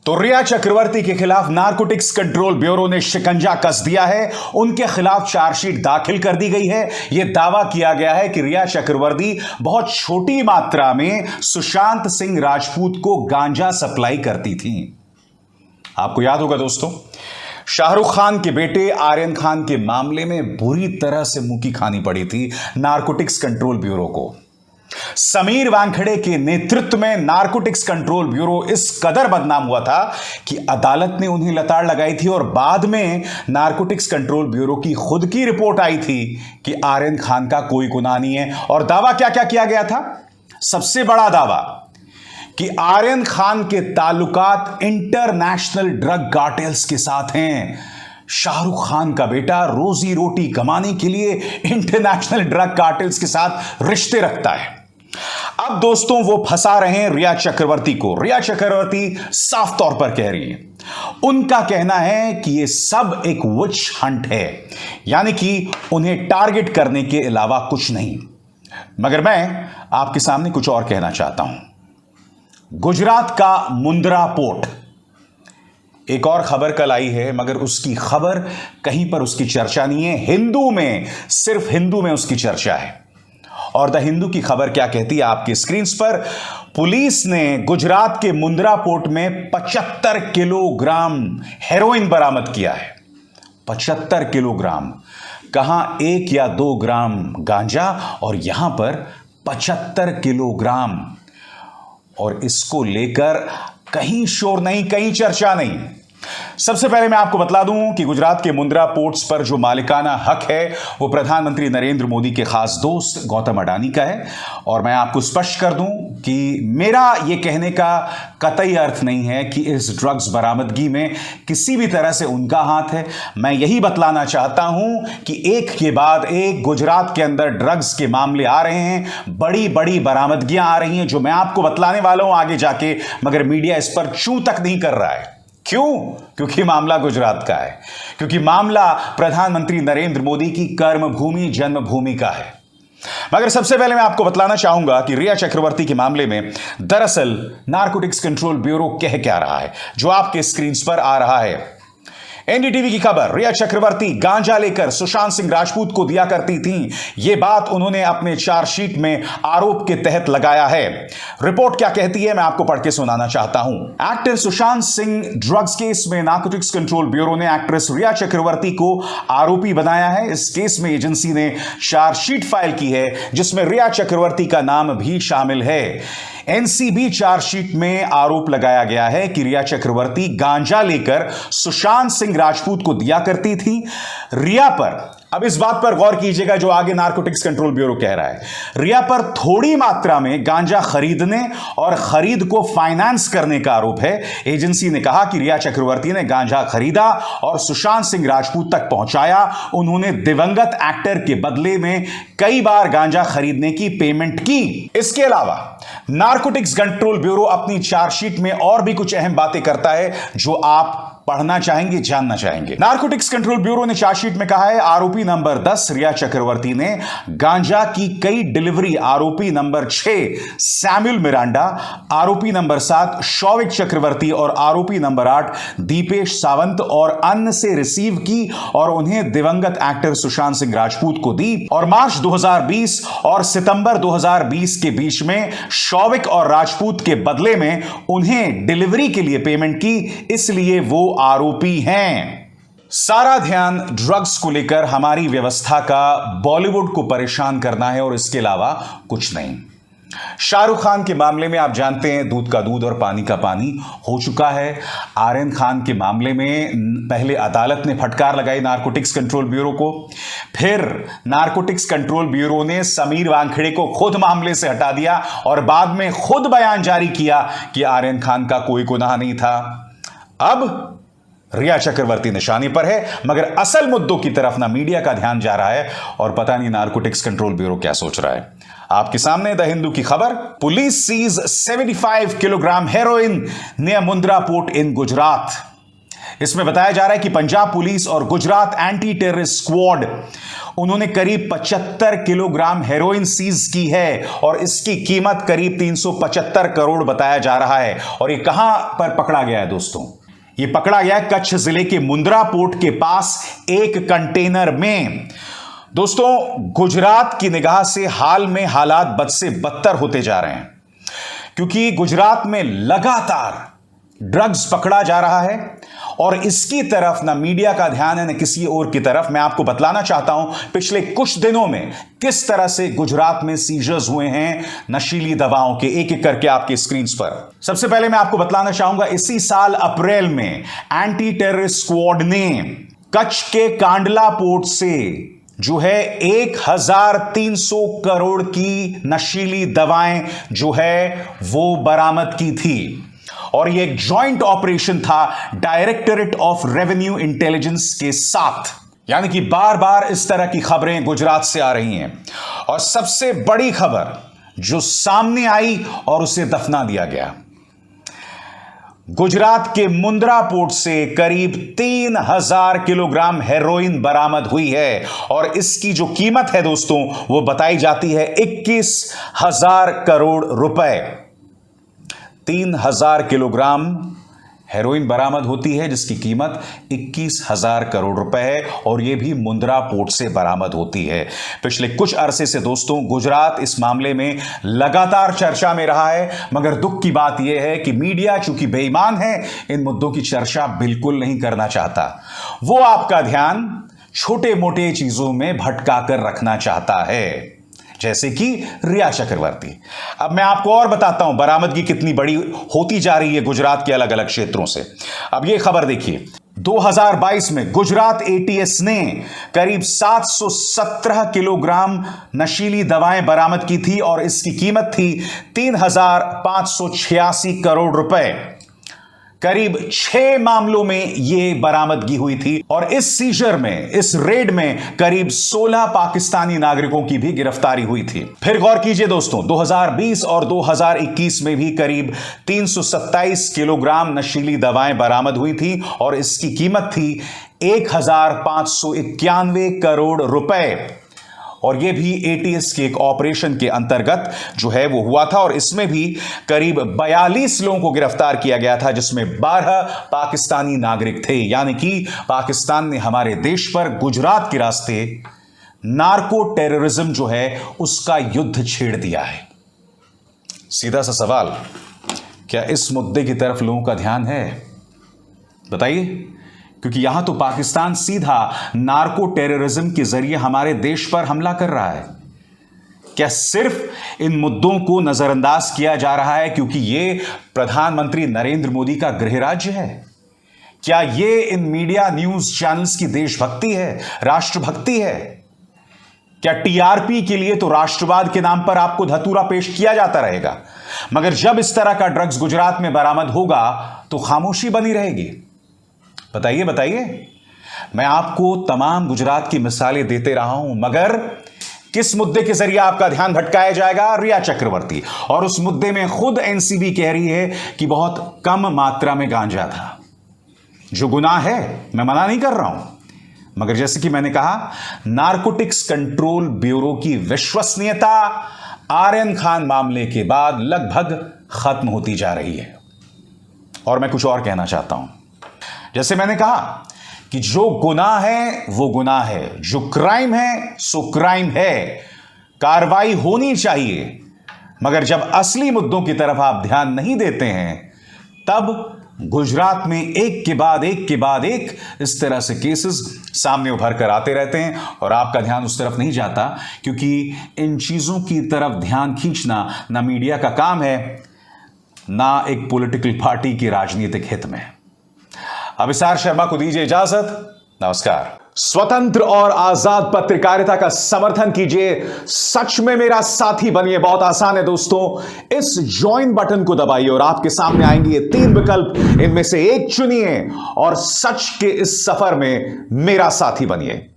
तो रिया चक्रवर्ती के खिलाफ नारकोटिक्स कंट्रोल ब्यूरो ने शिकंजा कस दिया है। उनके खिलाफ चार्जशीट दाखिल कर दी गई है। यह दावा किया गया है कि रिया चक्रवर्ती बहुत छोटी मात्रा में सुशांत सिंह राजपूत को गांजा सप्लाई करती थी। आपको याद होगा दोस्तों, शाहरुख खान के बेटे आर्यन खान के मामले में बुरी तरह से मुंह खानी पड़ी थी नारकोटिक्स कंट्रोल ब्यूरो को। समीर वानखेड़े के नेतृत्व में नारकोटिक्स कंट्रोल ब्यूरो इस कदर बदनाम हुआ था कि अदालत ने उन्हें लताड़ लगाई थी और बाद में नारकोटिक्स कंट्रोल ब्यूरो की खुद की रिपोर्ट आई थी कि आर्यन खान का कोई गुनाह नहीं है। और दावा क्या क्या किया गया था? सबसे बड़ा दावा कि आर्यन खान के ताल्लुकात इंटरनेशनल ड्रग कार्टेल्स के साथ हैं। शाहरुख खान का बेटा रोजी रोटी कमाने के लिए इंटरनेशनल ड्रग कार्टेल्स के साथ रिश्ते रखता है। अब दोस्तों वो फंसा रहे हैं रिया चक्रवर्ती को। रिया चक्रवर्ती साफ तौर पर कह रही है, उनका कहना है कि ये सब एक विच हंट है, यानी कि उन्हें टारगेट करने के अलावा कुछ नहीं। मगर मैं आपके सामने कुछ और कहना चाहता हूं। गुजरात का मुंद्रा पोर्ट, एक और खबर कल आई है मगर उसकी खबर कहीं पर उसकी चर्चा नहीं है। हिंदू में, सिर्फ हिंदू में उसकी चर्चा है। और द हिंदू की खबर क्या कहती है आपकी स्क्रीन पर? पुलिस ने गुजरात के मुंद्रा पोर्ट में 75 किलोग्राम हेरोइन बरामद किया है। 75 किलोग्राम, कहां 1 या 2 ग्राम गांजा और यहां पर 75 किलोग्राम। और इसको लेकर कहीं शोर नहीं, कहीं चर्चा नहीं। सबसे पहले मैं आपको बतला दूं कि गुजरात के मुंद्रा पोर्ट्स पर जो मालिकाना हक है वो प्रधानमंत्री नरेंद्र मोदी के खास दोस्त गौतम अडानी का है। और मैं आपको स्पष्ट कर दूं कि मेरा यह कहने का कतई अर्थ नहीं है कि इस ड्रग्स बरामदगी में किसी भी तरह से उनका हाथ है। मैं यही बतलाना चाहता हूं कि एक के बाद एक गुजरात के अंदर ड्रग्स के मामले आ रहे हैं, बड़ी बड़ी बरामदगियां आ रही हैं जो मैं आपको बतलाने वाला हूं आगे जाके, मगर मीडिया इस पर चूं तक नहीं कर रहा है। क्यों? क्योंकि मामला गुजरात का है, क्योंकि मामला प्रधानमंत्री नरेंद्र मोदी की कर्मभूमि जन्मभूमि का है। मगर सबसे पहले मैं आपको बतलाना चाहूंगा कि रिया चक्रवर्ती के मामले में दरअसल नारकोटिक्स कंट्रोल ब्यूरो कह क्या रहा है, जो आपके स्क्रीन पर आ रहा है। एनडीटीवी की खबर, रिया चक्रवर्ती गांजा लेकर सुशांत सिंह राजपूत को दिया करती थी। यह बात उन्होंने अपने चार्जशीट में आरोप के तहत लगाया है। रिपोर्ट क्या कहती है मैं आपको पढ़ के सुनाना चाहता हूं। Actor Sushant Singh drugs case में नारकोटिक्स कंट्रोल ब्यूरो ने एक्ट्रेस रिया चक्रवर्ती को आरोपी बनाया है। इस केस में एजेंसी ने चार्जशीट फाइल की है जिसमें रिया चक्रवर्ती का नाम भी शामिल है। एनसीबी चार्जशीट में आरोप लगाया गया है कि रिया चक्रवर्ती गांजा लेकर सुशांत सिंह राजपूत को दिया करती थी। रिया पर, अब इस बात पर गौर कीजिएगा जो आगे नारकोटिक्स कंट्रोल ब्यूरो कह रहा है, रिया पर थोड़ी मात्रा में गांजा खरीदने और खरीद को फाइनेंस करने का आरोप है। एजेंसी ने कहा कि रिया चक्रवर्ती ने गांजा खरीदा और सुशांत सिंह राजपूत तक पहुंचाया। उन्होंने दिवंगत एक्टर के बदले में कई बार गांजा खरीदने की पेमेंट की। इसके अलावा नारकोटिक्स कंट्रोल ब्यूरो अपनी चार्जशीट में और भी कुछ अहम बातें करता है जो आप पढ़ना चाहेंगे, जानना चाहेंगे। नारकोटिक्स कंट्रोल ब्यूरो ने चार्जशीट में कहा है, आरोपी नंबर 10 रिया चक्रवर्ती ने गांजा की कई डिलीवरी आरोपी नंबर 6 सैमुअल मिरांडा, आरोपी नंबर 7 शौविक चक्रवर्ती और आरोपी नंबर 8 दीपेश सावंत और अन्य से रिसीव की और उन्हें दिवंगत एक्टर सुशांत सिंह राजपूत को दी। और मार्च 2020 और सितंबर 2020 के बीच में शौविक और राजपूत के बदले में उन्हें डिलीवरी के लिए पेमेंट की, इसलिए वो आरोपी हैं। सारा ध्यान ड्रग्स को लेकर हमारी व्यवस्था का बॉलीवुड को परेशान करना है और इसके अलावा कुछ नहीं। शाहरुख खान के मामले में आप जानते हैं दूध का दूध और पानी का पानी हो चुका है। आर्यन खान के मामले में पहले अदालत ने फटकार लगाई नारकोटिक्स कंट्रोल ब्यूरो को, फिर नारकोटिक्स कंट्रोल ब्यूरो ने समीर वानखेड़े को खुद मामले से हटा दिया और बाद में खुद बयान जारी किया कि आर्यन खान का कोई गुनाह नहीं था। अब रिया चक्रवर्ती निशाने पर है, मगर असल मुद्दों की तरफ ना मीडिया का ध्यान जा रहा है और पता नहीं नारकोटिक्स कंट्रोल ब्यूरो क्या सोच रहा है। आपके सामने द हिंदू की खबर, police seize 75 kilogram heroin near Mundra port in Gujarat. इसमें बताया जा रहा है कि पंजाब पुलिस और गुजरात एंटी टेररिस्ट स्क्वाड उन्होंने करीब 75 किलोग्राम हेरोइन सीज की है और इसकी कीमत करीब 375 करोड़ बताया जा रहा है। और ये कहां पर पकड़ा गया है दोस्तों? ये पकड़ा गया है कच्छ जिले के मुंद्रा पोर्ट के पास एक कंटेनर में। दोस्तों, गुजरात की निगाह से हाल में हालात बद से बदतर होते जा रहे हैं, क्योंकि गुजरात में लगातार ड्रग्स पकड़ा जा रहा है और इसकी तरफ ना मीडिया का ध्यान है न किसी और की तरफ। मैं आपको बतलाना चाहता हूं पिछले कुछ दिनों में किस तरह से गुजरात में सीजर्स हुए हैं नशीली दवाओं के, एक एक करके आपके स्क्रीन पर। सबसे पहले मैं आपको बतलाना चाहूंगा, इसी साल अप्रैल में एंटी टेररिस्ट स्क्वाड ने कच्छ के कांडला पोर्ट से जो है 1300 करोड़ की नशीली दवाएं जो है वो बरामद की थी। और यह एक जॉइंट ऑपरेशन था डायरेक्टरेट ऑफ रेवेन्यू इंटेलिजेंस के साथ। यानी कि बार बार इस तरह की खबरें गुजरात से आ रही हैं। और सबसे बड़ी खबर जो सामने आई और उसे दफना दिया गया, गुजरात के मुंद्रा पोर्ट से करीब 3000 किलोग्राम हेरोइन बरामद हुई है और इसकी जो कीमत है दोस्तों वो बताई जाती है 21,000 करोड़ रुपए। 3000 किलोग्राम हेरोइन बरामद होती है जिसकी कीमत 21,000 करोड़ रुपए है और यह भी मुंद्रा पोर्ट से बरामद होती है। पिछले कुछ अरसे से दोस्तों गुजरात इस मामले में लगातार चर्चा में रहा है, मगर दुख की बात यह है कि मीडिया चूंकि बेईमान है इन मुद्दों की चर्चा बिल्कुल नहीं करना चाहता। वो आपका ध्यान छोटे मोटे चीजों में भटका कर रखना चाहता है, जैसे कि रिया चक्रवर्ती। अब मैं आपको और बताता हूं बरामदगी कितनी बड़ी होती जा रही है गुजरात के अलग अलग क्षेत्रों से। अब यह खबर देखिए, 2022 में गुजरात एटीएस ने करीब 717 किलोग्राम नशीली दवाएं बरामद की थी और इसकी कीमत थी 3,586 करोड़ रुपए। करीब 6 मामलों में यह बरामदगी हुई थी और इस सीजर में, इस रेड में करीब 16 पाकिस्तानी नागरिकों की भी गिरफ्तारी हुई थी। फिर गौर कीजिए दोस्तों, 2020 और 2021 में भी करीब 327 किलोग्राम नशीली दवाएं बरामद हुई थी और इसकी कीमत थी 1,591 करोड़ रुपए। और यह भी एटीएस के एक ऑपरेशन के अंतर्गत जो है वो हुआ था और इसमें भी करीब 42 लोगों को गिरफ्तार किया गया था, जिसमें 12 पाकिस्तानी नागरिक थे। यानी कि पाकिस्तान ने हमारे देश पर गुजरात के रास्ते नार्को टेररिज्म जो है उसका युद्ध छेड़ दिया है। सीधा सा सवाल, क्या इस मुद्दे की तरफ लोगों का ध्यान है? बताइए, क्योंकि यहां तो पाकिस्तान सीधा नार्को टेररिज्म के जरिए हमारे देश पर हमला कर रहा है। क्या सिर्फ इन मुद्दों को नजरअंदाज किया जा रहा है क्योंकि यह प्रधानमंत्री नरेंद्र मोदी का गृह राज्य है? क्या यह इन मीडिया न्यूज चैनल्स की देशभक्ति है, राष्ट्रभक्ति है? क्या टीआरपी के लिए तो राष्ट्रवाद के नाम पर आपको धतूरा पेश किया जाता रहेगा, मगर जब इस तरह का ड्रग्स गुजरात में बरामद होगा तो खामोशी बनी रहेगी? बताइए बताइए। मैं आपको तमाम गुजरात की मिसालें देते रहा हूं, मगर किस मुद्दे के जरिए आपका ध्यान भटकाया जाएगा? रिया चक्रवर्ती। और उस मुद्दे में खुद एनसीबी कह रही है कि बहुत कम मात्रा में गांजा था, जो गुनाह है, मैं मना नहीं कर रहा हूं, मगर जैसे कि मैंने कहा, नारकोटिक्स कंट्रोल ब्यूरो की विश्वसनीयता आर्यन खान मामले के बाद लगभग खत्म होती जा रही है। और मैं कुछ और कहना चाहता हूं, जैसे मैंने कहा कि जो गुनाह है वो गुनाह है, जो क्राइम है सो क्राइम है, कार्रवाई होनी चाहिए, मगर जब असली मुद्दों की तरफ आप ध्यान नहीं देते हैं तब गुजरात में एक के बाद एक इस तरह से केसेस सामने उभर कर आते रहते हैं और आपका ध्यान उस तरफ नहीं जाता, क्योंकि इन चीजों की तरफ ध्यान खींचना ना मीडिया का काम है, ना एक पॉलिटिकल पार्टी की राजनीतिक हित में। अभिसार शर्मा को दीजिए इजाजत। नमस्कार। स्वतंत्र और आजाद पत्रकारिता का समर्थन कीजिए, सच में मेरा साथी बनिए। बहुत आसान है दोस्तों, इस ज्वाइन बटन को दबाइए और आपके सामने आएंगे ये 3 विकल्प, इनमें से एक चुनिए और सच के इस सफर में मेरा साथी बनिए।